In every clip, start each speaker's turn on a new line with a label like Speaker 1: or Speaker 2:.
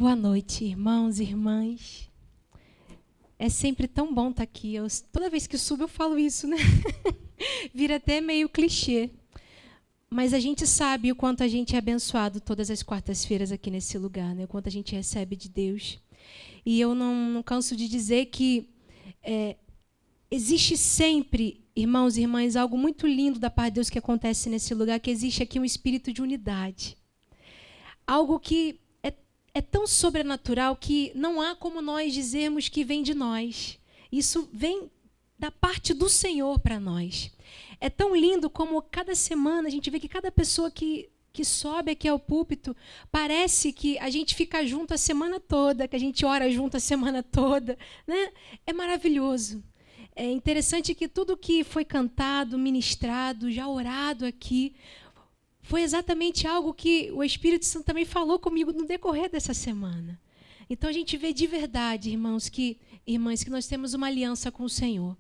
Speaker 1: Boa noite, irmãos e irmãs. É sempre tão bom estar aqui. Toda vez que subo eu falo isso, né? Vira até meio clichê. Mas a gente sabe o quanto a gente é abençoado todas as quartas-feiras aqui nesse lugar, né? O quanto a gente recebe de Deus. E eu não canso de dizer que existe sempre, irmãos e irmãs, algo muito lindo da parte de Deus que acontece nesse lugar, que existe aqui um espírito de unidade. Algo que é tão sobrenatural que não há como nós dizermos que vem de nós. Isso vem da parte do Senhor para nós. É tão lindo como cada semana a gente vê que cada pessoa que sobe aqui ao púlpito, parece que a gente fica junto a semana toda, que a gente ora junto a semana toda, né? É maravilhoso. É interessante que tudo que foi cantado, ministrado, já orado aqui, foi exatamente algo que o Espírito Santo também falou comigo no decorrer dessa semana. Então a gente vê de verdade, irmãs, que nós temos uma aliança com o Senhor.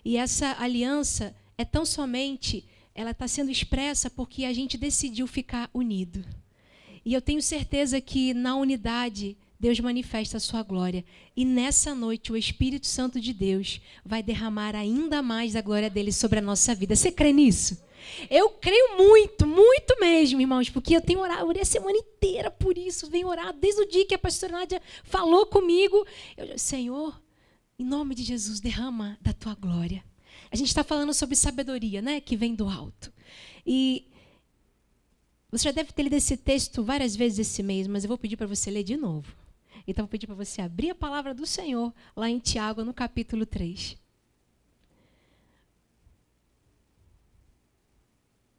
Speaker 1: E essa aliança é tão somente, ela está sendo expressa porque a gente decidiu ficar unido. E eu tenho certeza que na unidade Deus manifesta a sua glória. E nessa noite o Espírito Santo de Deus vai derramar ainda mais da glória dele sobre a nossa vida. Você crê nisso? Eu creio muito, muito mesmo, irmãos, porque eu tenho orado, orei a semana inteira por isso, venho orado desde o dia que a pastora Nádia falou comigo. Senhor, em nome de Jesus, derrama da tua glória. A gente está falando sobre sabedoria, né, que vem do alto. E você já deve ter lido esse texto várias vezes esse mês, mas eu vou pedir para você ler de novo. Então, eu vou pedir para você abrir a palavra do Senhor lá em Tiago, no capítulo 3.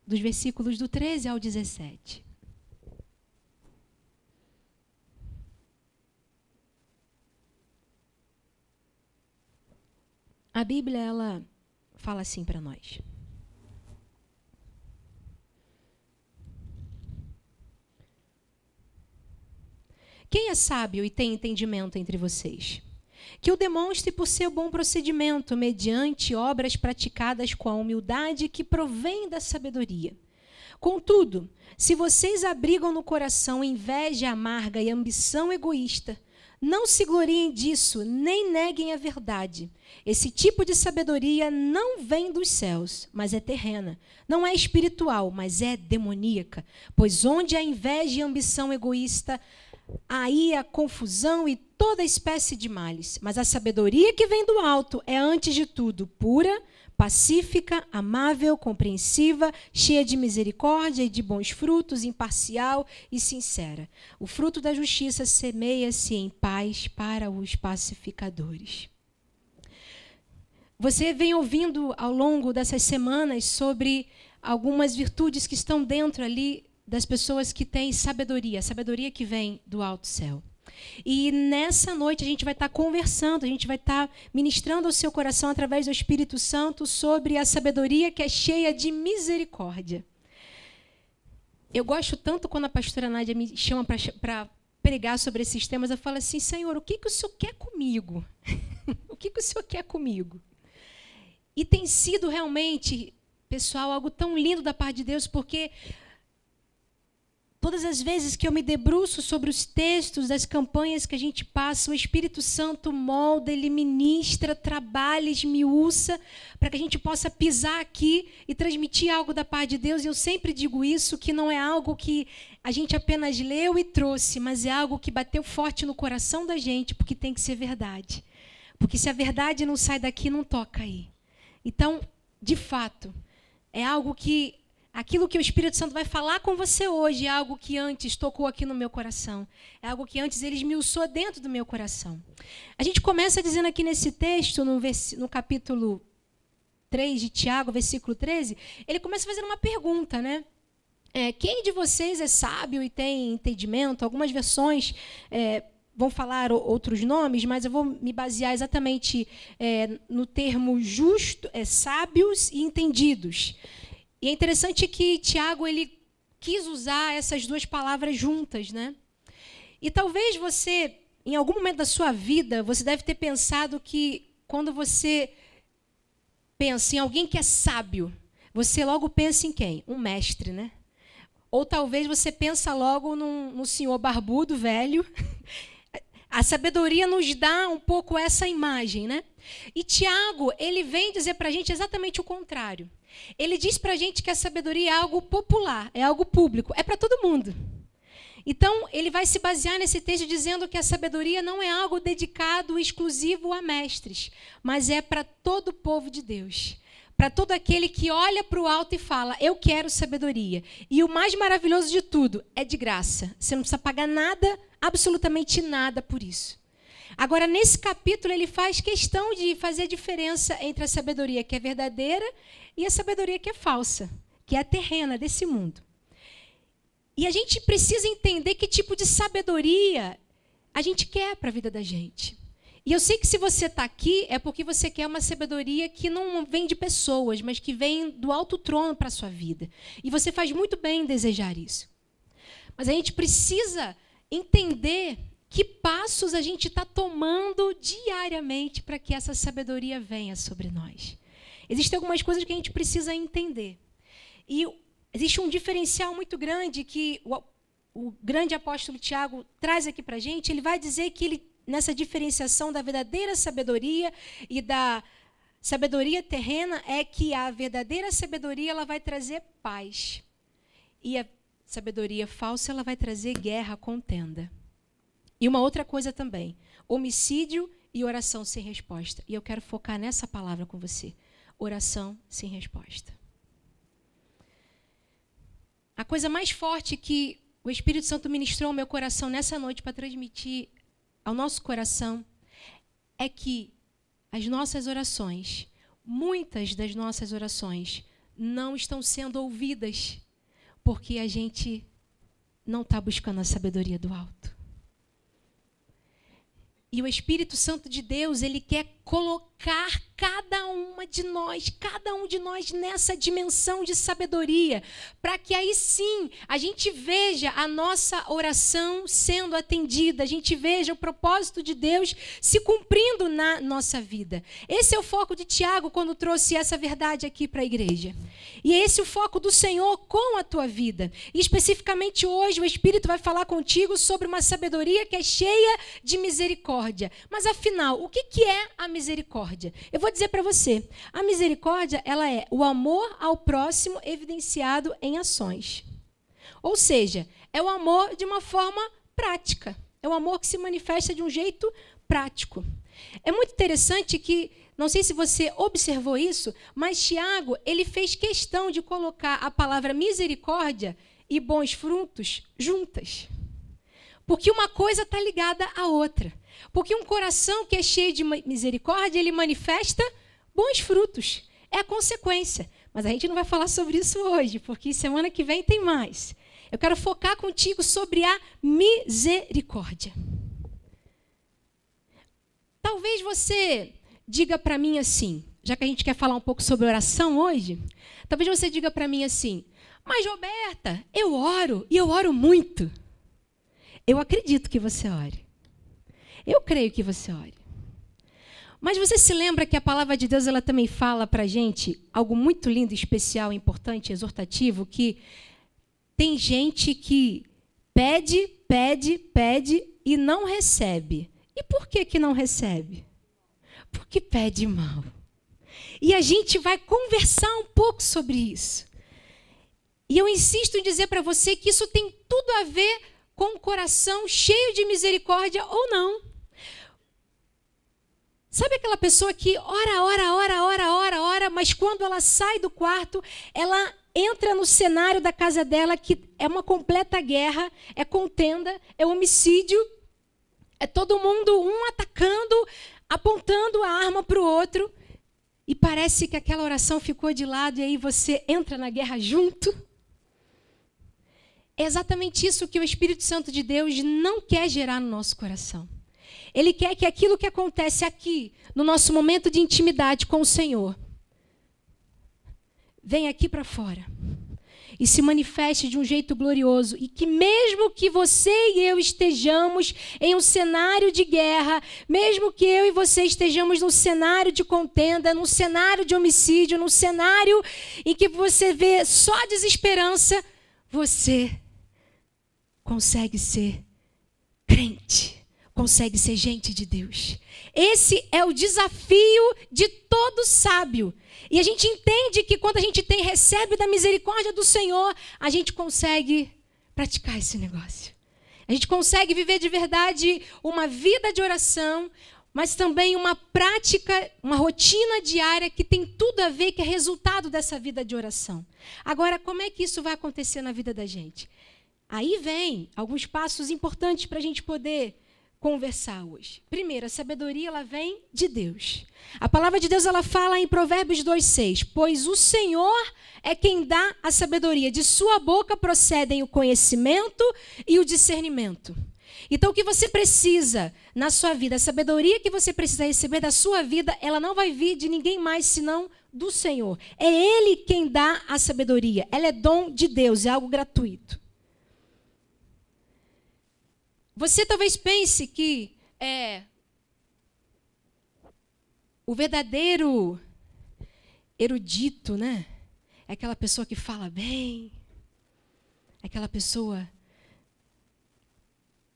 Speaker 1: Dos versículos do 13 ao 17. A Bíblia, ela fala assim para nós. Quem é sábio e tem entendimento entre vocês? Que o demonstre por seu bom procedimento, mediante obras praticadas com a humildade que provém da sabedoria. Contudo, se vocês abrigam no coração inveja amarga e ambição egoísta, não se gloriem disso, nem neguem a verdade. Esse tipo de sabedoria não vem dos céus, mas é terrena. Não é espiritual, mas é demoníaca. Pois onde há inveja e ambição egoísta, aí há confusão e toda espécie de males. Mas a sabedoria que vem do alto é, antes de tudo, pura, pacífica, amável, compreensiva, cheia de misericórdia e de bons frutos, imparcial e sincera. O fruto da justiça semeia-se em paz para os pacificadores. Você vem ouvindo ao longo dessas semanas sobre algumas virtudes que estão dentro ali das pessoas que têm sabedoria, a sabedoria que vem do alto céu. E nessa noite a gente vai estar conversando, a gente vai estar ministrando ao seu coração através do Espírito Santo sobre a sabedoria que é cheia de misericórdia. Eu gosto tanto quando a pastora Nádia me chama para pregar sobre esses temas, eu falo assim, Senhor, o que o Senhor quer comigo? O que o Senhor quer comigo? E tem sido realmente, pessoal, algo tão lindo da parte de Deus, porque todas as vezes que eu me debruço sobre os textos das campanhas que a gente passa, o Espírito Santo molda, ele ministra, trabalha, esmiuça, para que a gente possa pisar aqui e transmitir algo da parte de Deus. E eu sempre digo isso, que não é algo que a gente apenas leu e trouxe, mas é algo que bateu forte no coração da gente, porque tem que ser verdade. Porque se a verdade não sai daqui, não toca aí. Então, de fato, é algo que aquilo que o Espírito Santo vai falar com você hoje é algo que antes tocou aqui no meu coração. É algo que antes ele esmiuçou dentro do meu coração. A gente começa dizendo aqui nesse texto, no capítulo 3 de Tiago, versículo 13, ele começa fazendo uma pergunta, né? Quem de vocês é sábio e tem entendimento? Algumas versões vão falar outros nomes, mas eu vou me basear exatamente no termo justo, sábios e entendidos. E é interessante que Tiago ele quis usar essas duas palavras juntas, né? E talvez você, em algum momento da sua vida, você deve ter pensado que quando você pensa em alguém que é sábio, você logo pensa em quem? Um mestre, né? ou talvez você pensa logo no senhor barbudo, velho. A sabedoria nos dá um pouco essa imagem, né? E Tiago, ele vem dizer para a gente exatamente o contrário. Ele diz para a gente que a sabedoria é algo popular, é algo público, é para todo mundo. Então, ele vai se basear nesse texto dizendo que a sabedoria não é algo dedicado, exclusivo a mestres, mas é para todo o povo de Deus. Para todo aquele que olha para o alto e fala, eu quero sabedoria. E o mais maravilhoso de tudo, é de graça. Você não precisa pagar nada, absolutamente nada por isso. Agora, nesse capítulo, ele faz questão de fazer a diferença entre a sabedoria que é verdadeira e a sabedoria que é falsa, que é a terrena desse mundo. E a gente precisa entender que tipo de sabedoria a gente quer para a vida da gente. E eu sei que se você está aqui, é porque você quer uma sabedoria que não vem de pessoas, mas que vem do alto trono para a sua vida. E você faz muito bem em desejar isso. Mas a gente precisa entender que passos a gente está tomando diariamente para que essa sabedoria venha sobre nós. Existem algumas coisas que a gente precisa entender. E existe um diferencial muito grande que o grande apóstolo Tiago traz aqui para a gente. Ele vai dizer que ele, nessa diferenciação da verdadeira sabedoria e da sabedoria terrena, é que a verdadeira sabedoria ela vai trazer paz. E a sabedoria falsa ela vai trazer guerra, contenda. E uma outra coisa também, homicídio e oração sem resposta. E eu quero focar nessa palavra com você. Oração sem resposta. A coisa mais forte que o Espírito Santo ministrou ao meu coração nessa noite para transmitir ao nosso coração é que as nossas orações, muitas das nossas orações, não estão sendo ouvidas porque a gente não está buscando a sabedoria do alto. E o Espírito Santo de Deus, ele quer colocar cada um de nós nessa dimensão de sabedoria, para que aí sim a gente veja a nossa oração sendo atendida, a gente veja o propósito de Deus se cumprindo na nossa vida. Esse é o foco de Tiago quando trouxe essa verdade aqui para a igreja. E é esse o foco do Senhor com a tua vida. E especificamente hoje o Espírito vai falar contigo sobre uma sabedoria que é cheia de misericórdia. Mas afinal, o que é a misericórdia? Eu vou dizer para você, a misericórdia ela é o amor ao próximo evidenciado em ações. Ou seja, é o amor de uma forma prática. É o amor que se manifesta de um jeito prático. É muito interessante que, não sei se você observou isso, mas Tiago, ele fez questão de colocar a palavra misericórdia e bons frutos juntas. Porque uma coisa está ligada à outra. Porque um coração que é cheio de misericórdia, ele manifesta bons frutos. É a consequência. Mas a gente não vai falar sobre isso hoje, porque semana que vem tem mais. Eu quero focar contigo sobre a misericórdia. Talvez você diga para mim assim, já que a gente quer falar um pouco sobre oração hoje, talvez você diga para mim assim, mas Roberta, eu oro e eu oro muito. Eu acredito que você ore. Eu creio que você ore. Mas você se lembra que a palavra de Deus ela também fala para a gente algo muito lindo, especial, importante, exortativo, que tem gente que pede, pede, pede e não recebe. E por que não recebe? Porque pede mal. E a gente vai conversar um pouco sobre isso. E eu insisto em dizer para você que isso tem tudo a ver com um coração cheio de misericórdia ou não. Sabe aquela pessoa que ora, mas quando ela sai do quarto, ela entra no cenário da casa dela, que é uma completa guerra, é contenda, é homicídio, é todo mundo um atacando, apontando a arma para o outro, e parece que aquela oração ficou de lado, e aí você entra na guerra junto. É exatamente isso que o Espírito Santo de Deus não quer gerar no nosso coração. Ele quer que aquilo que acontece aqui, no nosso momento de intimidade com o Senhor, venha aqui para fora e se manifeste de um jeito glorioso. E que mesmo que você e eu estejamos em um cenário de guerra, mesmo que eu e você estejamos num cenário de contenda, num cenário de homicídio, num cenário em que você vê só desesperança, você consegue ser crente, consegue ser gente de Deus. Esse é o desafio de todo sábio. E a gente entende que quando a gente recebe da misericórdia do Senhor, a gente consegue praticar esse negócio. A gente consegue viver de verdade uma vida de oração, mas também uma prática, uma rotina diária que tem tudo a ver, que é resultado dessa vida de oração. Agora, como é que isso vai acontecer na vida da gente? Aí vem alguns passos importantes para a gente poder conversar hoje. Primeiro, a sabedoria ela vem de Deus. A palavra de Deus ela fala em Provérbios 2:6, pois o Senhor é quem dá a sabedoria, de sua boca procedem o conhecimento e o discernimento. Então, o que você precisa na sua vida, a sabedoria que você precisa receber da sua vida, ela não vai vir de ninguém mais senão do Senhor. É Ele quem dá a sabedoria. Ela é dom de Deus, é algo gratuito. Você talvez pense que o verdadeiro erudito, né? É aquela pessoa que fala bem, é aquela pessoa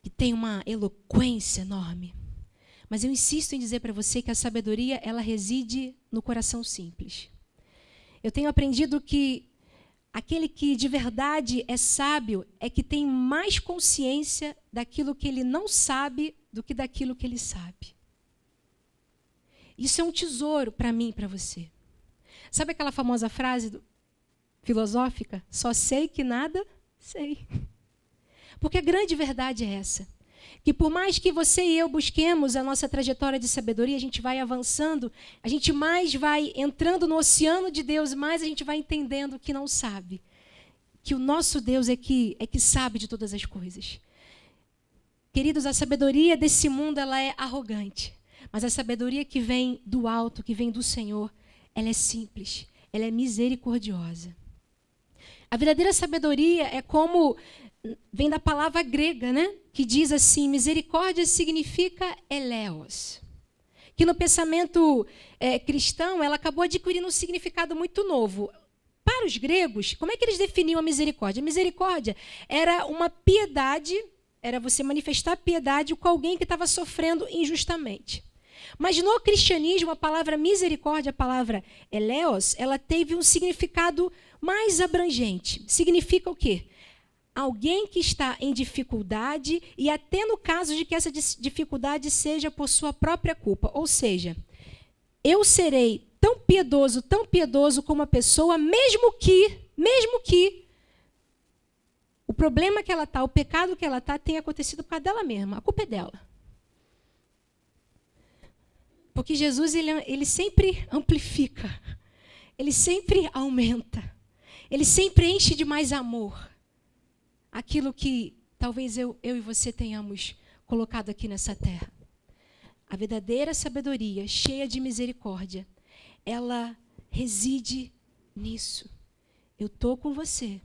Speaker 1: que tem uma eloquência enorme. Mas eu insisto em dizer para você que a sabedoria ela reside no coração simples. Eu tenho aprendido que aquele que de verdade é sábio é que tem mais consciência daquilo que ele não sabe do que daquilo que ele sabe. Isso é um tesouro para mim e para você. Sabe aquela famosa frase filosófica? Só sei que nada sei. Porque a grande verdade é essa. Que por mais que você e eu busquemos a nossa trajetória de sabedoria, a gente vai avançando, a gente mais vai entrando no oceano de Deus, mais a gente vai entendendo que não sabe. Que o nosso Deus é que sabe de todas as coisas. Queridos, a sabedoria desse mundo ela é arrogante. Mas a sabedoria que vem do alto, que vem do Senhor, ela é simples, ela é misericordiosa. A verdadeira sabedoria é como... vem da palavra grega, né? Que diz assim, misericórdia significa eleos. Que no pensamento cristão, ela acabou adquirindo um significado muito novo. Para os gregos, como é que eles definiam a misericórdia? A misericórdia era uma piedade, era você manifestar piedade com alguém que estava sofrendo injustamente. Mas no cristianismo, a palavra misericórdia, a palavra eleos, ela teve um significado mais abrangente. Significa o quê? Alguém que está em dificuldade e até no caso de que essa dificuldade seja por sua própria culpa. Ou seja, eu serei tão piedoso como a pessoa, mesmo que o problema que ela está, o pecado que ela está, tenha acontecido por causa dela mesma. A culpa é dela. Porque Jesus, ele sempre amplifica, ele sempre aumenta, ele sempre enche de mais amor aquilo que talvez eu e você tenhamos colocado aqui nessa terra. A verdadeira sabedoria, cheia de misericórdia, ela reside nisso. Eu estou com você.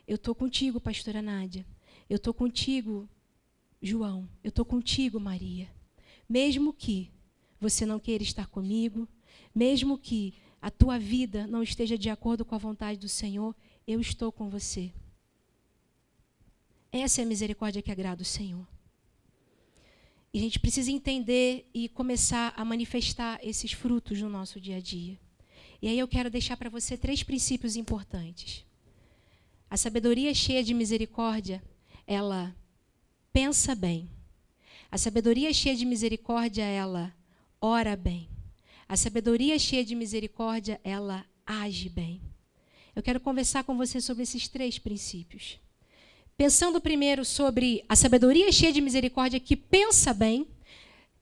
Speaker 1: Eu estou contigo, pastora Nádia. Eu estou contigo, João. Eu estou contigo, Maria. Mesmo que você não queira estar comigo, mesmo que a tua vida não esteja de acordo com a vontade do Senhor, eu estou com você. Essa é a misericórdia que agrada o Senhor. E a gente precisa entender e começar a manifestar esses frutos no nosso dia a dia. E aí eu quero deixar para você 3 princípios importantes. A sabedoria cheia de misericórdia, ela pensa bem. A sabedoria cheia de misericórdia, ela ora bem. A sabedoria cheia de misericórdia, ela age bem. Eu quero conversar com você sobre esses 3 princípios. Pensando primeiro sobre a sabedoria cheia de misericórdia que pensa bem.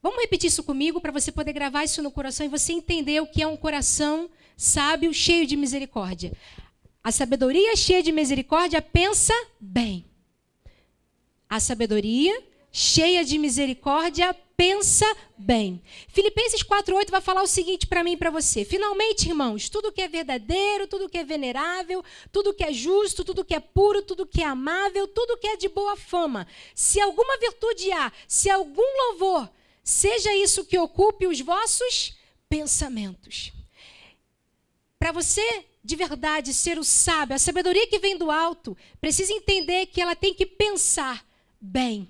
Speaker 1: Vamos repetir isso comigo para você poder gravar isso no coração e você entender o que é um coração sábio, cheio de misericórdia. A sabedoria cheia de misericórdia pensa bem. A sabedoria cheia de misericórdia pensa bem. Filipenses 4:8 vai falar o seguinte para mim e para você. Finalmente, irmãos, tudo que é verdadeiro, tudo que é venerável, tudo que é justo, tudo que é puro, tudo que é amável, tudo que é de boa fama. Se alguma virtude há, se algum louvor, seja isso que ocupe os vossos pensamentos. Para você de verdade ser o sábio, a sabedoria que vem do alto, precisa entender que ela tem que pensar bem.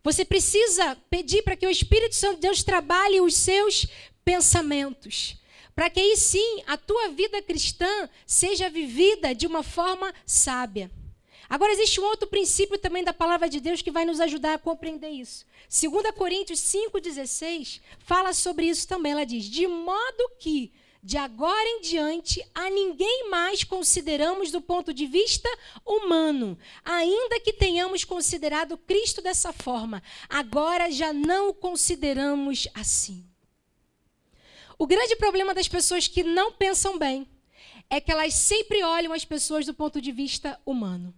Speaker 1: Você precisa pedir para que o Espírito Santo de Deus trabalhe os seus pensamentos, para que aí sim a tua vida cristã seja vivida de uma forma sábia. Agora existe um outro princípio também da palavra de Deus que vai nos ajudar a compreender isso. 2 Coríntios 5,16 fala sobre isso também. Ela diz: de modo que de agora em diante a ninguém mais consideramos do ponto de vista humano, ainda que tenhamos considerado Cristo dessa forma, agora já não o consideramos assim. O grande problema das pessoas que não pensam bem é que elas sempre olham as pessoas do ponto de vista humano.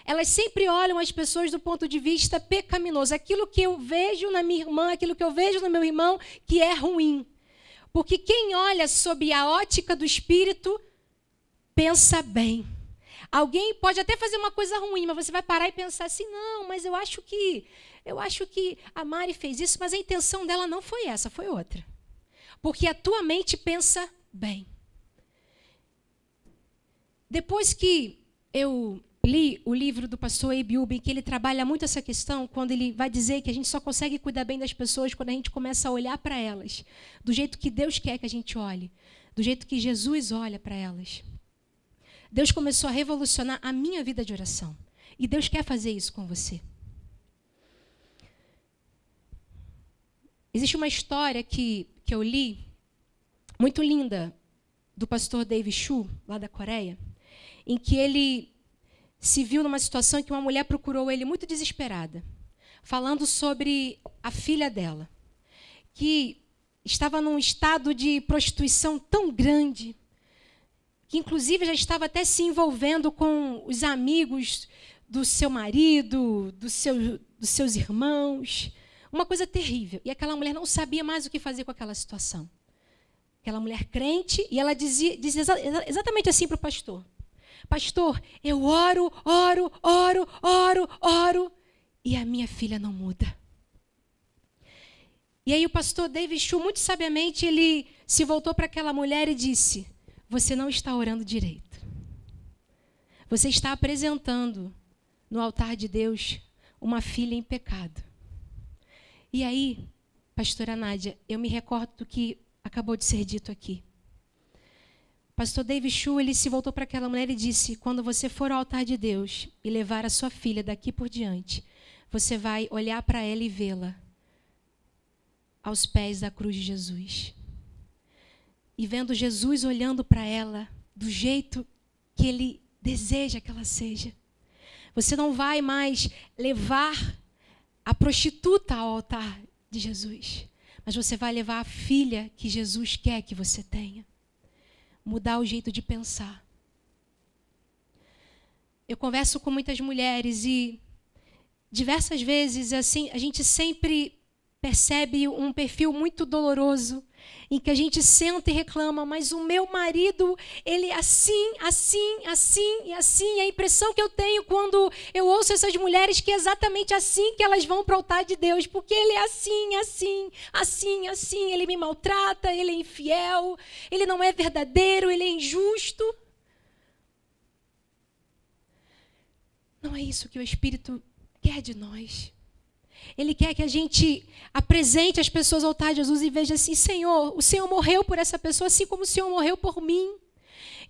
Speaker 1: Elas sempre olham as pessoas do ponto de vista pecaminoso. Aquilo que eu vejo na minha irmã, aquilo que eu vejo no meu irmão, que é ruim. Porque quem olha sob a ótica do Espírito, pensa bem. Alguém pode até fazer uma coisa ruim, mas você vai parar e pensar assim: não, mas eu acho que a Mari fez isso, mas a intenção dela não foi essa, foi outra. Porque a tua mente pensa bem. Depois que eu li o livro do pastor Abe Uben, que ele trabalha muito essa questão, quando ele vai dizer que a gente só consegue cuidar bem das pessoas quando a gente começa a olhar para elas, do jeito que Deus quer que a gente olhe, do jeito que Jesus olha para elas. Deus começou a revolucionar a minha vida de oração. E Deus quer fazer isso com você. Existe uma história que eu li, muito linda, do pastor David Chu, lá da Coreia, em que ele se viu numa situação em que uma mulher procurou ele muito desesperada, falando sobre a filha dela, que estava num estado de prostituição tão grande, que inclusive já estava até se envolvendo com os amigos do seu marido, dos seus irmãos, uma coisa terrível. E aquela mulher não sabia mais o que fazer com aquela situação. Aquela mulher crente, e ela dizia exatamente assim para o pastor: pastor, eu oro, e a minha filha não muda. E aí o pastor David Chu, muito sabiamente, ele se voltou para aquela mulher e disse: você não está orando direito. Você está apresentando no altar de Deus uma filha em pecado. E aí, pastora Nádia, eu me recordo do que acabou de ser dito aqui. Pastor David Chu, ele se voltou para aquela mulher e disse: quando você for ao altar de Deus e levar a sua filha daqui por diante, você vai olhar para ela e vê-la aos pés da cruz de Jesus. E vendo Jesus olhando para ela do jeito que ele deseja que ela seja. Você não vai mais levar a prostituta ao altar de Jesus, mas você vai levar a filha que Jesus quer que você tenha. Mudar o jeito de pensar. Eu converso com muitas mulheres e diversas vezes assim, a gente sempre percebe um perfil muito doloroso em que a gente senta e reclama: mas o meu marido, ele é assim, assim, assim e assim. E a impressão que eu tenho quando eu ouço essas mulheres que é exatamente assim que elas vão para o altar de Deus, porque ele é assim, assim, assim, assim. Ele me maltrata, ele é infiel, ele não é verdadeiro, ele é injusto. Não é isso que o Espírito quer de nós. Ele quer que a gente apresente as pessoas ao altar de Jesus e veja assim: Senhor, o Senhor morreu por essa pessoa assim como o Senhor morreu por mim.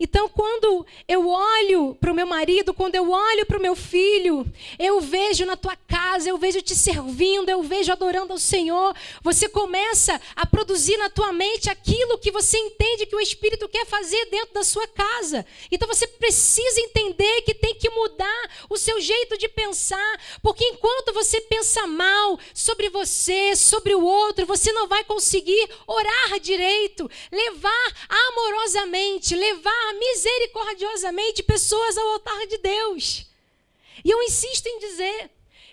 Speaker 1: Então, quando eu olho para o meu marido, quando eu olho para o meu filho, eu vejo na tua casa, eu vejo te servindo, eu vejo adorando ao Senhor. Você começa a produzir na tua mente aquilo que você entende que o Espírito quer fazer dentro da sua casa. Então, você precisa entender que tem que mudar o seu jeito de pensar, porque enquanto você pensa mal sobre você, sobre o outro, você não vai conseguir orar direito, levar amorosamente, levar misericordiosamente pessoas ao altar de Deus. E eu insisto em dizer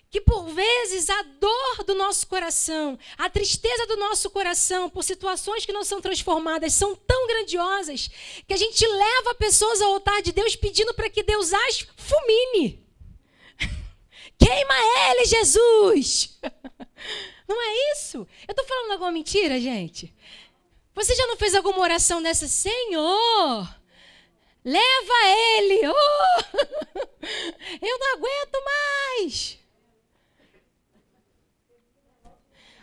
Speaker 1: que por vezes a dor do nosso coração, a tristeza do nosso coração por situações que não são transformadas são tão grandiosas que a gente leva pessoas ao altar de Deus pedindo para que Deus as fulmine. Queima ele, Jesus! Não é isso? Eu estou falando alguma mentira, gente? Você já não fez alguma oração dessa? Senhor, Leva ele. Oh! Eu não aguento mais.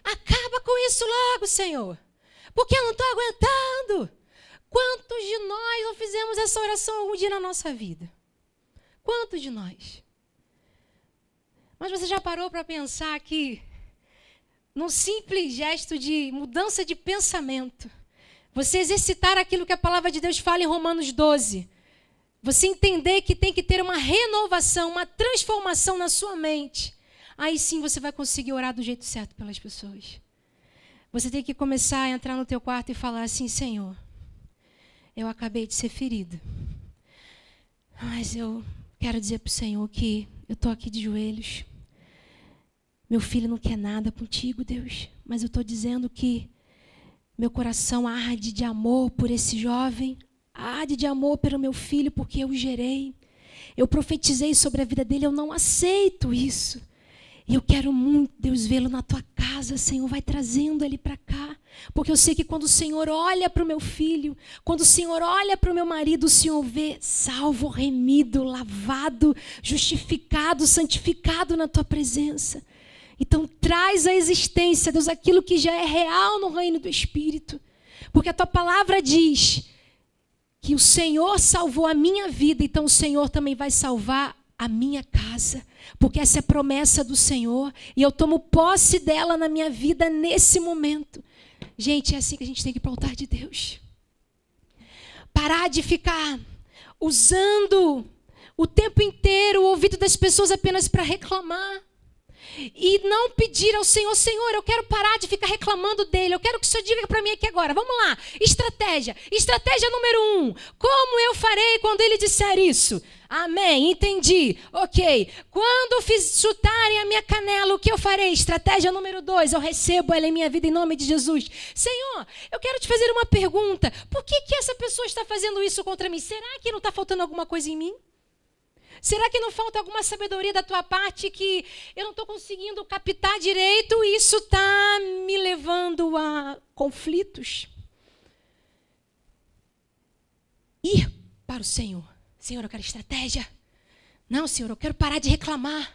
Speaker 1: Acaba com isso logo, Senhor. Porque eu não estou aguentando. Quantos de nós não fizemos essa oração algum dia na nossa vida? Quantos de nós? Mas você já parou para pensar que, num simples gesto de mudança de pensamento, você exercitar aquilo que a palavra de Deus fala em Romanos 12, você entender que tem que ter uma renovação, uma transformação na sua mente, aí sim você vai conseguir orar do jeito certo pelas pessoas. Você tem que começar a entrar no teu quarto e falar assim: Senhor, eu acabei de ser ferido, mas eu quero dizer para o Senhor que eu estou aqui de joelhos. Meu filho não quer nada contigo, Deus, mas eu estou dizendo que meu coração arde de amor por esse jovem, arde de amor pelo meu filho, porque eu o gerei. Eu profetizei sobre a vida dele, eu não aceito isso. E eu quero muito, Deus, vê-lo na tua casa, Senhor, vai trazendo ele para cá. Porque eu sei que quando o Senhor olha para o meu filho, quando o Senhor olha para o meu marido, o Senhor vê salvo, remido, lavado, justificado, santificado na tua presença. Então traz à existência, Deus, aquilo que já é real no reino do Espírito. Porque a tua palavra diz que o Senhor salvou a minha vida, então o Senhor também vai salvar a minha casa. Porque essa é a promessa do Senhor e eu tomo posse dela na minha vida nesse momento. Gente, é assim que a gente tem que ir para o altar de Deus. Parar de ficar usando o tempo inteiro o ouvido das pessoas apenas para reclamar. E não pedir ao Senhor: Senhor, eu quero parar de ficar reclamando dele. Eu quero que o Senhor diga para mim aqui agora. Vamos lá, estratégia. Estratégia número 1. Como eu farei quando ele disser isso? Amém, entendi. Ok. Quando chutarem a minha canela, o que eu farei? Estratégia número 2. Eu recebo ela em minha vida em nome de Jesus. Senhor, eu quero te fazer uma pergunta. Por que essa pessoa está fazendo isso contra mim? Será que não está faltando alguma coisa em mim? Será que não falta alguma sabedoria da tua parte que eu não estou conseguindo captar direito e isso está me levando a conflitos? Ir para o Senhor. Senhor, eu quero estratégia. Não, Senhor, eu quero parar de reclamar.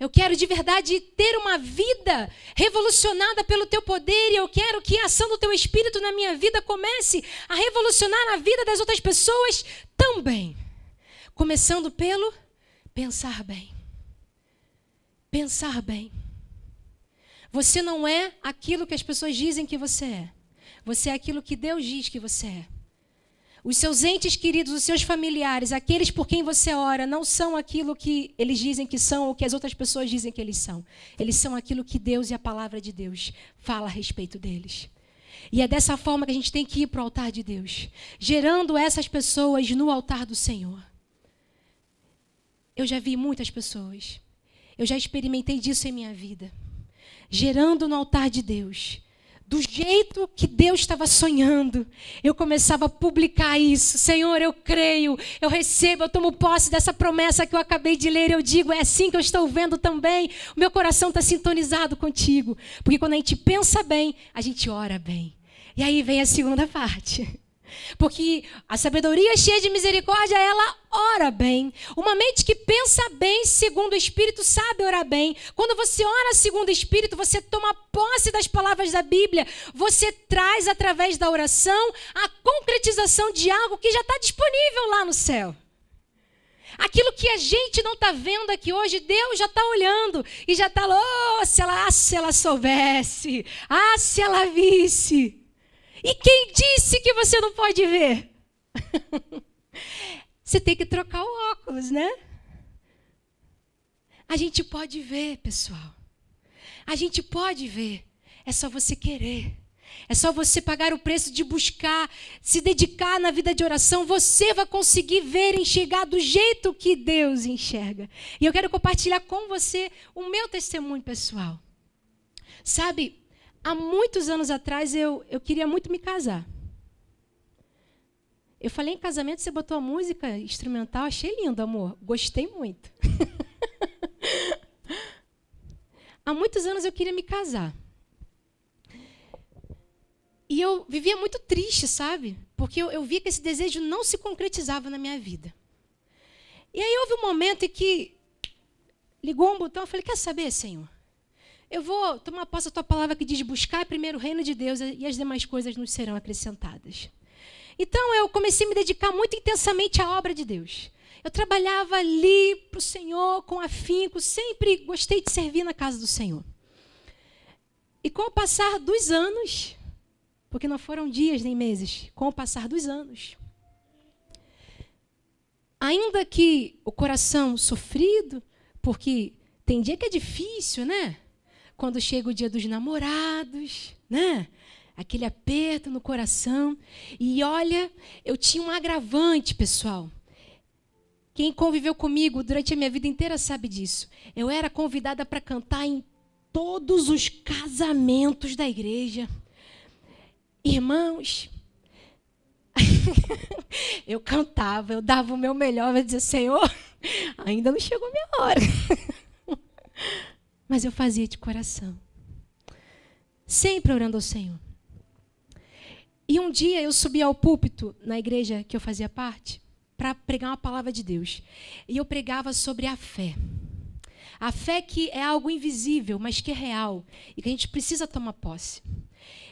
Speaker 1: Eu quero de verdade ter uma vida revolucionada pelo teu poder e eu quero que a ação do teu Espírito na minha vida comece a revolucionar a vida das outras pessoas também. Começando pelo pensar bem. Pensar bem. Você não é aquilo que as pessoas dizem que você é. Você é aquilo que Deus diz que você é. Os seus entes queridos, os seus familiares, aqueles por quem você ora, não são aquilo que eles dizem que são ou que as outras pessoas dizem que eles são. Eles são aquilo que Deus e a palavra de Deus fala a respeito deles. E é dessa forma que a gente tem que ir para o altar de Deus, gerando essas pessoas no altar do Senhor. Eu já vi muitas pessoas, eu já experimentei disso em minha vida, gerando no altar de Deus, do jeito que Deus estava sonhando, eu começava a publicar isso. Senhor, eu creio, eu recebo, eu tomo posse dessa promessa que eu acabei de ler, eu digo, é assim que eu estou vendo também, o meu coração está sintonizado contigo, porque quando a gente pensa bem, a gente ora bem. E aí vem a segunda parte. Porque a sabedoria cheia de misericórdia, ela ora bem. Uma mente que pensa bem segundo o Espírito sabe orar bem. Quando você ora segundo o Espírito, você toma posse das palavras da Bíblia. Você traz através da oração a concretização de algo que já está disponível lá no céu. Aquilo que a gente não está vendo aqui hoje, Deus já está olhando e já está, se ela soubesse, se ela visse. E quem disse que você não pode ver? Você tem que trocar o óculos, né? A gente pode ver, pessoal. A gente pode ver. É só você querer. É só você pagar o preço de buscar, se dedicar na vida de oração. Você vai conseguir ver e enxergar do jeito que Deus enxerga. E eu quero compartilhar com você o meu testemunho pessoal. Sabe, há muitos anos atrás, eu queria muito me casar. Eu falei em casamento, você botou a música instrumental, achei lindo, amor. Gostei muito. Há muitos anos eu queria me casar. E eu vivia muito triste, sabe? Porque eu via que esse desejo não se concretizava na minha vida. E aí houve um momento em que ligou um botão, eu falei, quer saber, Senhor? Eu vou tomar posse da tua palavra que diz, buscar primeiro o reino de Deus e as demais coisas nos serão acrescentadas. Então eu comecei a me dedicar muito intensamente à obra de Deus. Eu trabalhava ali para o Senhor com afinco, sempre gostei de servir na casa do Senhor. E com o passar dos anos, porque não foram dias nem meses, com o passar dos anos, ainda que o coração sofrido, porque tem dia que é difícil, né? Quando chega o dia dos namorados, né? Aquele aperto no coração. E olha, eu tinha um agravante, pessoal. Quem conviveu comigo durante a minha vida inteira sabe disso. Eu era convidada para cantar em todos os casamentos da igreja. Irmãos, eu cantava, eu dava o meu melhor, eu dizia, Senhor, ainda não chegou a minha hora. Mas eu fazia de coração. Sempre orando ao Senhor. E um dia eu subi ao púlpito, na igreja que eu fazia parte, para pregar uma palavra de Deus. E eu pregava sobre a fé. A fé que é algo invisível, mas que é real. E que a gente precisa tomar posse.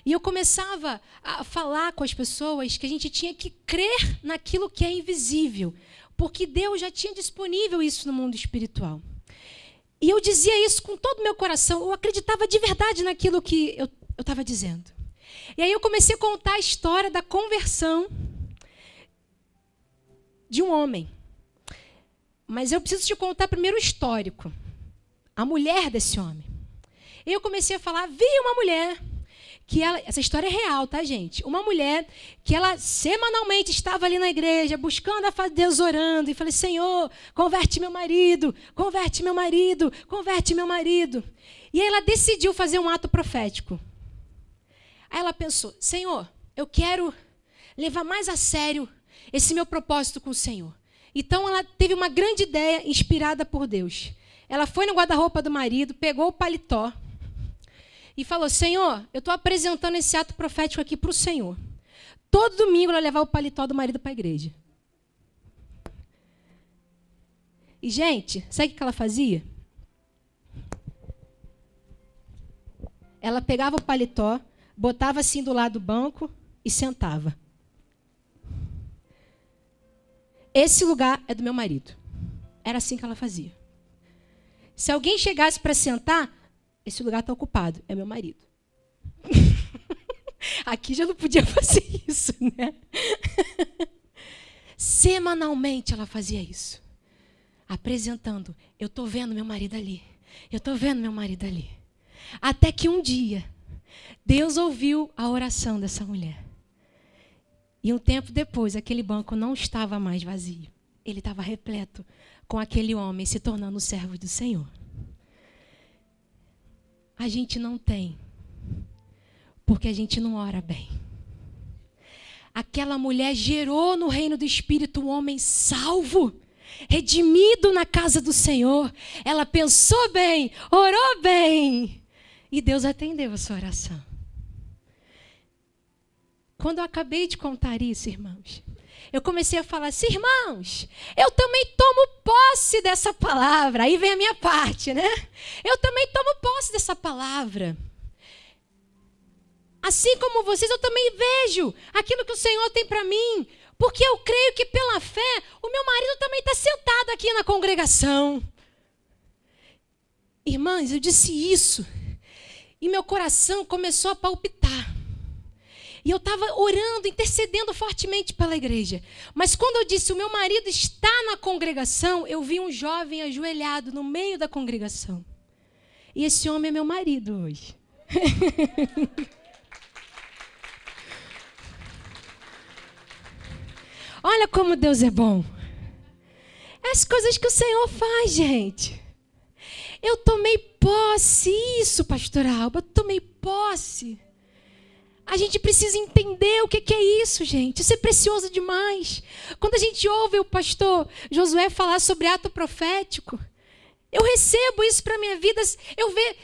Speaker 1: E eu começava a falar com as pessoas que a gente tinha que crer naquilo que é invisível. Porque Deus já tinha disponível isso no mundo espiritual. E eu dizia isso com todo o meu coração. Eu acreditava de verdade naquilo que eu estava dizendo. E aí eu comecei a contar a história da conversão de um homem. Mas eu preciso te contar primeiro o histórico. A mulher desse homem. E eu comecei a falar, vi uma mulher que ela, essa história é real, tá, gente? Uma mulher que ela semanalmente estava ali na igreja, buscando a Deus, orando, e falei, Senhor, converte meu marido, converte meu marido, converte meu marido. E aí ela decidiu fazer um ato profético. Aí ela pensou, Senhor, eu quero levar mais a sério esse meu propósito com o Senhor. Então ela teve uma grande ideia inspirada por Deus. Ela foi no guarda-roupa do marido, pegou o paletó, e falou, Senhor, eu estou apresentando esse ato profético aqui para o Senhor. Todo domingo ela levava o paletó do marido para a igreja. E, gente, sabe o que ela fazia? Ela pegava o paletó, botava assim do lado do banco e sentava. Esse lugar é do meu marido. Era assim que ela fazia. Se alguém chegasse para sentar, esse lugar está ocupado, é meu marido. Aqui já não podia fazer isso, né? Semanalmente ela fazia isso. Apresentando, eu estou vendo meu marido ali. Eu estou vendo meu marido ali. Até que um dia, Deus ouviu a oração dessa mulher. E um tempo depois, aquele banco não estava mais vazio. Ele estava repleto com aquele homem se tornando servo do Senhor. A gente não tem, porque a gente não ora bem. Aquela mulher gerou no reino do Espírito um homem salvo, redimido na casa do Senhor. Ela pensou bem, orou bem, e Deus atendeu a sua oração. Quando eu acabei de contar isso, irmãos, eu comecei a falar assim, irmãos, eu também tomo posse dessa palavra. Aí vem a minha parte, né? Eu também tomo posse dessa palavra. Assim como vocês, eu também vejo aquilo que o Senhor tem para mim. Porque eu creio que pela fé, o meu marido também está sentado aqui na congregação. Irmãs, eu disse isso. E meu coração começou a palpitar. E eu estava orando, intercedendo fortemente pela igreja. Mas quando eu disse, o meu marido está na congregação, eu vi um jovem ajoelhado no meio da congregação. E esse homem é meu marido hoje. Olha como Deus é bom. As coisas que o Senhor faz, gente. Eu tomei posse. Isso, pastora Alba, eu tomei posse. A gente precisa entender o que é isso, gente. Isso é precioso demais. Quando a gente ouve o pastor Josué falar sobre ato profético, Eu recebo isso para a minha vida. Se eu ver,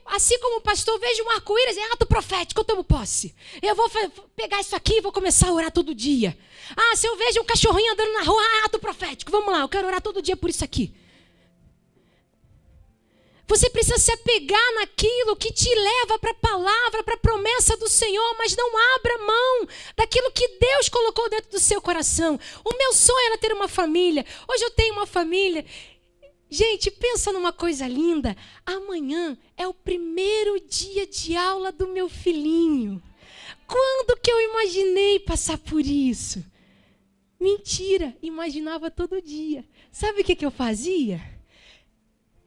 Speaker 1: assim como o pastor, eu vejo um arco-íris, é ato profético, eu tomo posse. Eu vou pegar isso aqui e vou começar a orar todo dia. Se eu vejo um cachorrinho andando na rua, é ato profético. Vamos lá, eu quero orar todo dia por isso aqui. Você precisa se apegar naquilo que te leva para a palavra, para a promessa do Senhor, mas não abra mão daquilo que Deus colocou dentro do seu coração. O meu sonho era ter uma família. Hoje eu tenho uma família. Gente, pensa numa coisa linda. Amanhã é o primeiro dia de aula do meu filhinho. Quando que eu imaginei passar por isso? Mentira, imaginava todo dia. Sabe o que eu fazia?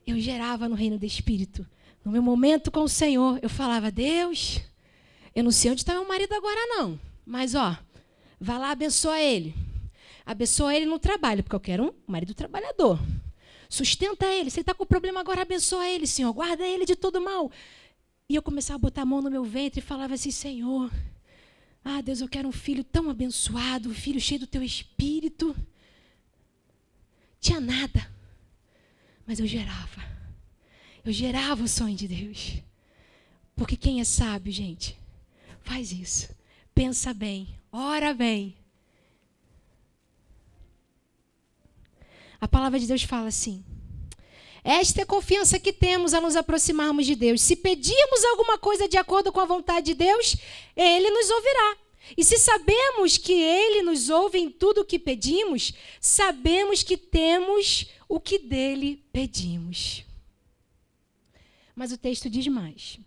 Speaker 1: Eu gerava no reino do Espírito. No meu momento com o Senhor, eu falava, Deus, eu não sei onde está meu marido agora não, mas vai lá, abençoa ele. Abençoa ele no trabalho, porque eu quero um marido trabalhador. Sustenta ele, se ele está com problema agora, abençoa ele, Senhor, guarda ele de todo mal. E eu começava a botar a mão no meu ventre e falava assim, Senhor, Deus, eu quero um filho tão abençoado, um filho cheio do teu Espírito. Tinha nada. Mas eu gerava o sonho de Deus. Porque quem é sábio, gente, faz isso. Pensa bem, ora bem. A palavra de Deus fala assim, esta é a confiança que temos a nos aproximarmos de Deus. Se pedirmos alguma coisa de acordo com a vontade de Deus, Ele nos ouvirá. E se sabemos que Ele nos ouve em tudo o que pedimos, sabemos que temos o que dele pedimos. Mas o texto diz mais.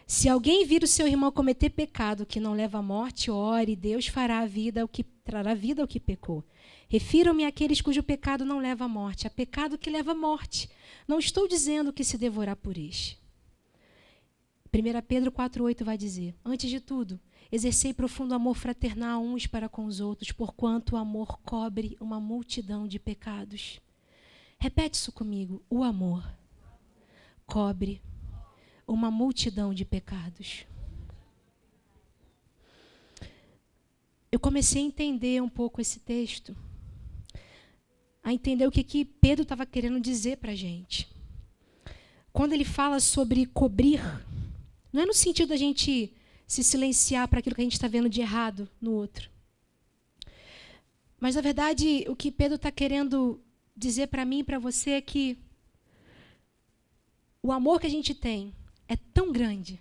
Speaker 1: Se alguém vir o seu irmão cometer pecado que não leva à morte, ore, Deus trará vida ao que pecou. Refiro-me àqueles cujo pecado não leva à morte, a pecado que leva à morte. Não estou dizendo que se devorá por este. 1 Pedro 4,8 vai dizer, antes de tudo, exercei profundo amor fraternal uns para com os outros, porquanto o amor cobre uma multidão de pecados. Repete isso comigo. O amor cobre uma multidão de pecados. Eu comecei a entender um pouco esse texto, a entender o que Pedro estava querendo dizer para a gente. Quando ele fala sobre cobrir, não é no sentido da gente se silenciar para aquilo que a gente está vendo de errado no outro. Mas, na verdade, o que Pedro está querendo dizer para mim e para você é que o amor que a gente tem é tão grande,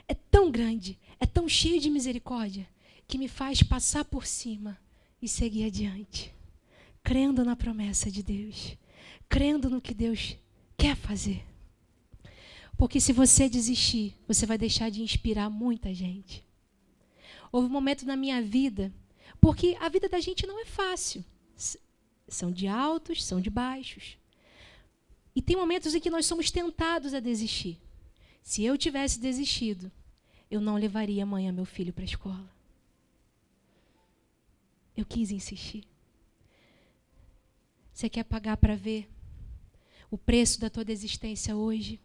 Speaker 1: é tão cheio de misericórdia, que me faz passar por cima e seguir adiante, crendo na promessa de Deus, crendo no que Deus quer fazer. Porque se você desistir, você vai deixar de inspirar muita gente. Houve um momento na minha vida, porque a vida da gente não é fácil. São de altos, são de baixos. E tem momentos em que nós somos tentados a desistir. Se eu tivesse desistido, eu não levaria amanhã meu filho para a escola. Eu quis insistir. Você quer pagar para ver o preço da tua desistência hoje?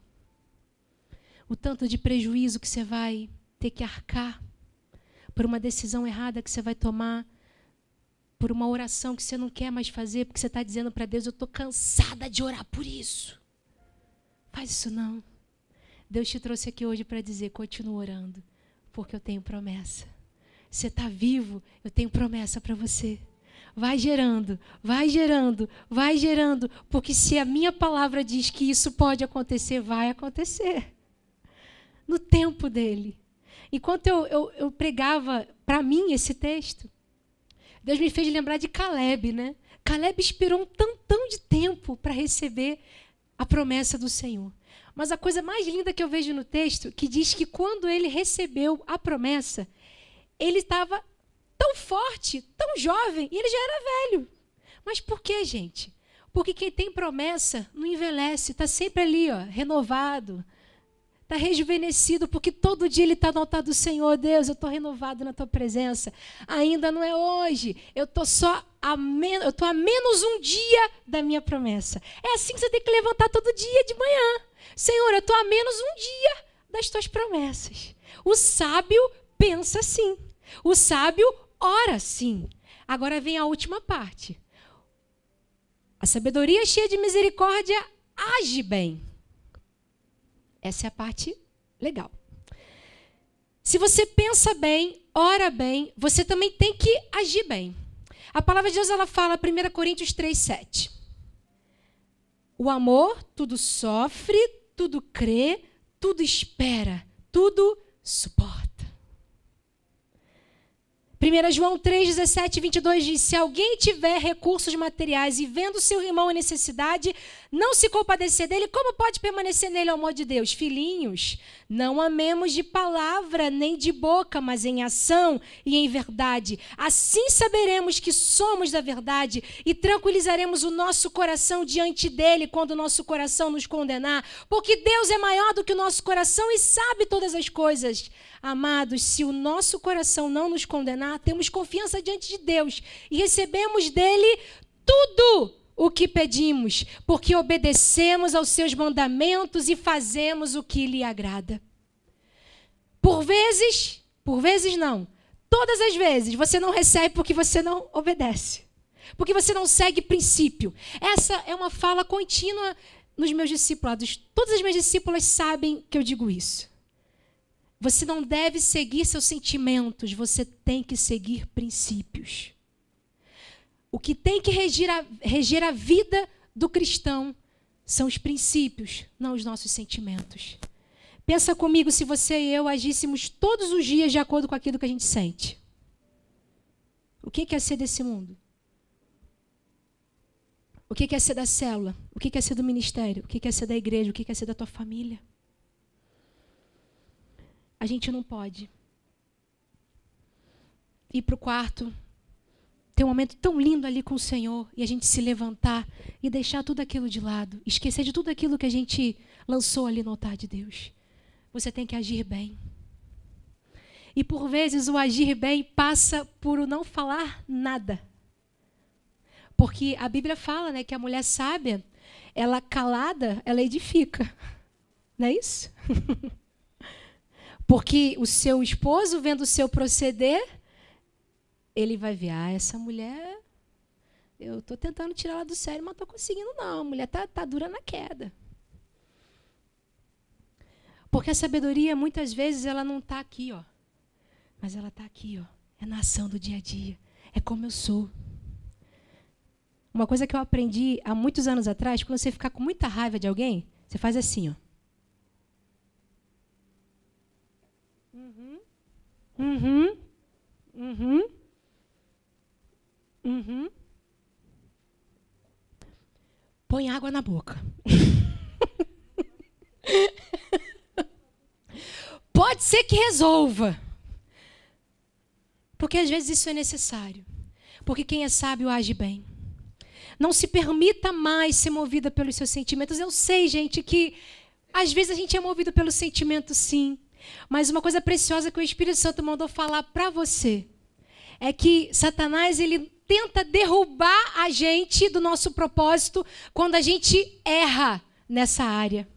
Speaker 1: O tanto de prejuízo que você vai ter que arcar por uma decisão errada que você vai tomar, por uma oração que você não quer mais fazer, porque você está dizendo para Deus, eu estou cansada de orar por isso. Faz isso não. Deus te trouxe aqui hoje para dizer, continua orando, porque eu tenho promessa. Você está vivo, eu tenho promessa para você. Vai gerando, vai gerando, vai gerando, porque se a minha palavra diz que isso pode acontecer, vai acontecer. No tempo dele. Enquanto eu pregava para mim esse texto, Deus me fez lembrar de Caleb, né? Caleb esperou um tantão de tempo para receber a promessa do Senhor. Mas a coisa mais linda que eu vejo no texto, que diz que quando ele recebeu a promessa, ele estava tão forte, tão jovem, e ele já era velho. Mas por quê, gente? Porque quem tem promessa não envelhece, está sempre ali, renovado. Está rejuvenescido, porque todo dia ele está no altar do Senhor. Deus, eu estou renovado na tua presença. Ainda não é hoje. Eu estou a menos um dia da minha promessa. É assim que você tem que levantar todo dia de manhã. Senhor, eu estou a menos um dia das tuas promessas. O sábio pensa assim. O sábio ora assim. Agora vem a última parte. A sabedoria cheia de misericórdia age bem. Essa é a parte legal. Se você pensa bem, ora bem, você também tem que agir bem. A palavra de Deus, ela fala, 1 Coríntios 3:7. O amor tudo sofre, tudo crê, tudo espera, tudo suporta. 1 João 3:17-22 diz: se alguém tiver recursos materiais e vendo seu irmão em necessidade, não se compadecer dele, como pode permanecer nele o amor de Deus? Filhinhos, não amemos de palavra nem de boca, mas em ação e em verdade. Assim saberemos que somos da verdade e tranquilizaremos o nosso coração diante dele quando o nosso coração nos condenar, porque Deus é maior do que o nosso coração e sabe todas as coisas. Amados, se o nosso coração não nos condenar, temos confiança diante de Deus e recebemos dele tudo o que pedimos, porque obedecemos aos seus mandamentos e fazemos o que lhe agrada. Por vezes não, todas as vezes você não recebe porque você não obedece, porque você não segue princípio. Essa é uma fala contínua nos meus discipulados. Todas as minhas discípulas sabem que eu digo isso. Você não deve seguir seus sentimentos, você tem que seguir princípios. O que tem que reger a vida do cristão são os princípios, não os nossos sentimentos. Pensa comigo, se você e eu agíssemos todos os dias de acordo com aquilo que a gente sente. O que é ser desse mundo? O que é ser da célula? O que é ser do ministério? O que é ser da igreja? O que é ser da tua família? A gente não pode ir para o quarto, ter um momento tão lindo ali com o Senhor e a gente se levantar e deixar tudo aquilo de lado, esquecer de tudo aquilo que a gente lançou ali no altar de Deus. Você tem que agir bem. E por vezes o agir bem passa por o não falar nada. Porque a Bíblia fala, né, que a mulher sábia, ela calada, ela edifica. Não é isso? Porque o seu esposo, vendo o seu proceder, ele vai ver, essa mulher, eu estou tentando tirar ela do sério, mas não estou conseguindo não, a mulher está dura na queda. Porque a sabedoria, muitas vezes, ela não está aqui, ó, mas ela está aqui, ó, é na ação do dia a dia, é como eu sou. Uma coisa que eu aprendi há muitos anos atrás, quando você ficar com muita raiva de alguém, você faz assim, ó. Põe água na boca. Pode ser que resolva. Porque às vezes isso é necessário. Porque quem é sábio age bem. Não se permita mais ser movida pelos seus sentimentos. Eu sei, gente, que às vezes a gente é movido pelo sentimento, sim. Mas uma coisa preciosa que o Espírito Santo mandou falar para você é que Satanás, ele tenta derrubar a gente do nosso propósito quando a gente erra nessa área.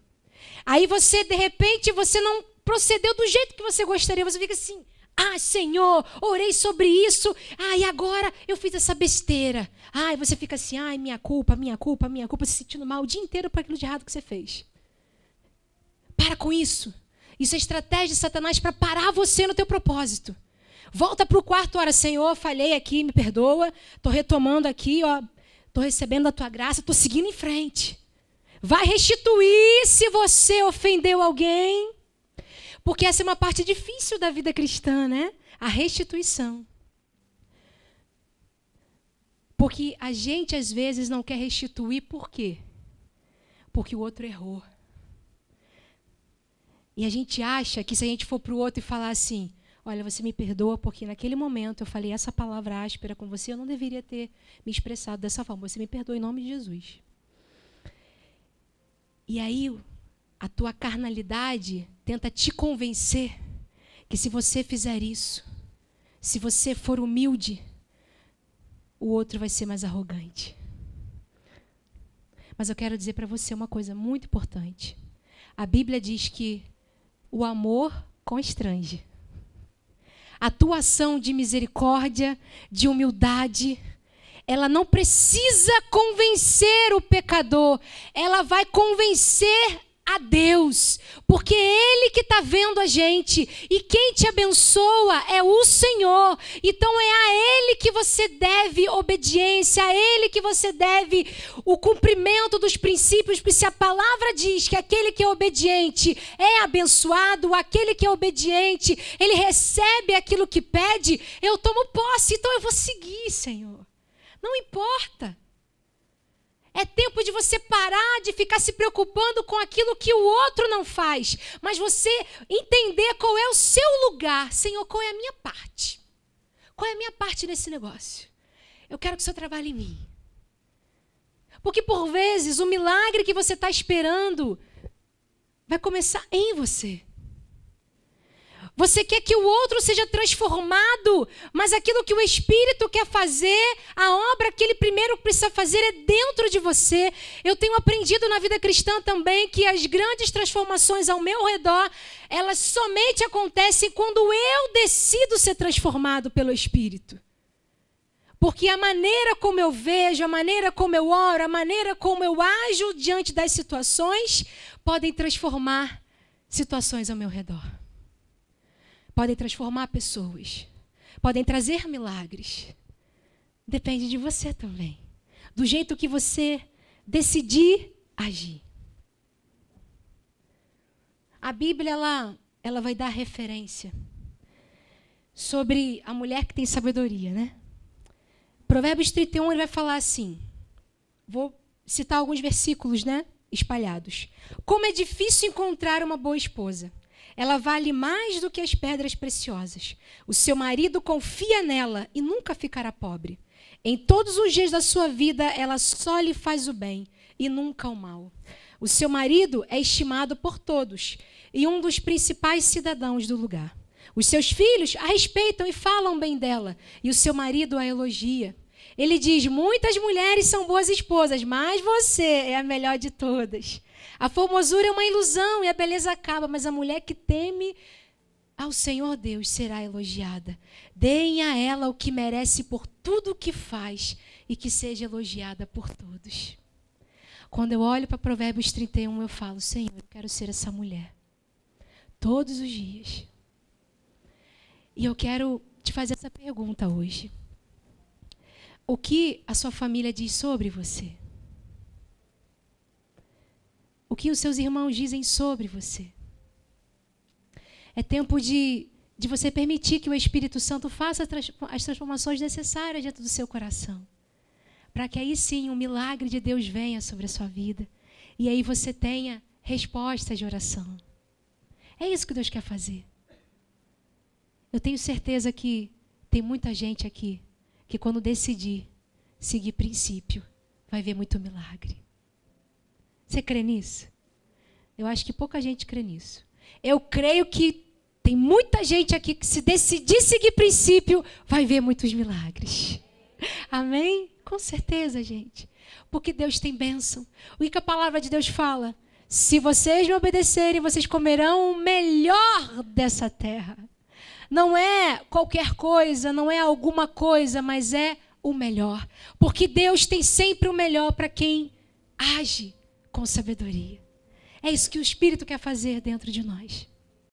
Speaker 1: Aí você, de repente, você não procedeu do jeito que você gostaria. Você fica assim, Senhor, orei sobre isso. E agora eu fiz essa besteira. E você fica assim, minha culpa, se sentindo mal o dia inteiro por aquilo de errado que você fez. Para com isso. Isso é estratégia de Satanás para parar você no teu propósito. Volta para o quarto, Senhor, falhei aqui, me perdoa. Estou retomando aqui, estou recebendo a tua graça, estou seguindo em frente. Vai restituir se você ofendeu alguém. Porque essa é uma parte difícil da vida cristã, né? A restituição. Porque a gente, às vezes, não quer restituir, por quê? Porque o outro errou. E a gente acha que se a gente for para o outro e falar assim, olha, você me perdoa porque naquele momento eu falei essa palavra áspera com você, eu não deveria ter me expressado dessa forma. Você me perdoa em nome de Jesus. E aí a tua carnalidade tenta te convencer que se você fizer isso, se você for humilde, o outro vai ser mais arrogante. Mas eu quero dizer para você uma coisa muito importante. A Bíblia diz que o amor constrange. A tua ação de misericórdia, de humildade, ela não precisa convencer o pecador, ela vai convencer a Deus, porque é Ele que está vendo a gente, e quem te abençoa é o Senhor. Então é a Ele que você deve obediência, a Ele que você deve o cumprimento dos princípios, porque se a palavra diz que aquele que é obediente é abençoado, aquele que é obediente, ele recebe aquilo que pede, eu tomo posse, então eu vou seguir, Senhor. Não importa. É tempo de você parar de ficar se preocupando com aquilo que o outro não faz, mas você entender qual é o seu lugar. Senhor, qual é a minha parte? Qual é a minha parte nesse negócio? Eu quero que o Senhor trabalhe em mim. Porque por vezes o milagre que você está esperando vai começar em você. Você quer que o outro seja transformado, mas aquilo que o Espírito quer fazer, a obra que ele primeiro precisa fazer é dentro de você. Eu tenho aprendido na vida cristã também que as grandes transformações ao meu redor, elas somente acontecem quando eu decido ser transformado pelo Espírito. Porque a maneira como eu vejo, a maneira como eu oro, a maneira como eu ajo diante das situações, podem transformar situações ao meu redor. Podem transformar pessoas. Podem trazer milagres. Depende de você também. Do jeito que você decidir agir. A Bíblia, ela vai dar referência sobre a mulher que tem sabedoria, né? Provérbios 31, ele vai falar assim. Vou citar alguns versículos, né? Espalhados. Como é difícil encontrar uma boa esposa. Ela vale mais do que as pedras preciosas. O seu marido confia nela e nunca ficará pobre. Em todos os dias da sua vida, ela só lhe faz o bem e nunca o mal. O seu marido é estimado por todos e um dos principais cidadãos do lugar. Os seus filhos a respeitam e falam bem dela, e o seu marido a elogia. Ele diz, muitas mulheres são boas esposas, mas você é a melhor de todas. A formosura é uma ilusão e a beleza acaba, mas a mulher que teme ao Senhor Deus será elogiada. Deem a ela o que merece por tudo o que faz e que seja elogiada por todos. Quando eu olho para Provérbios 31, eu falo, Senhor, eu quero ser essa mulher. Todos os dias. E eu quero te fazer essa pergunta hoje. O que a sua família diz sobre você? O que os seus irmãos dizem sobre você? É tempo de você permitir que o Espírito Santo faça as transformações necessárias dentro do seu coração. Para que aí sim o milagre de Deus venha sobre a sua vida. E aí você tenha respostas de oração. É isso que Deus quer fazer. Eu tenho certeza que tem muita gente aqui que quando decidir seguir princípio, vai ver muito milagre. Você crê nisso? Eu acho que pouca gente crê nisso. Eu creio que tem muita gente aqui que se decidir seguir princípio, vai ver muitos milagres. Amém? Com certeza, gente. Porque Deus tem bênção. O que a palavra de Deus fala? Se vocês me obedecerem, vocês comerão o melhor dessa terra. Não é qualquer coisa, não é alguma coisa, mas é o melhor. Porque Deus tem sempre o melhor para quem age com sabedoria. É isso que o Espírito quer fazer dentro de nós.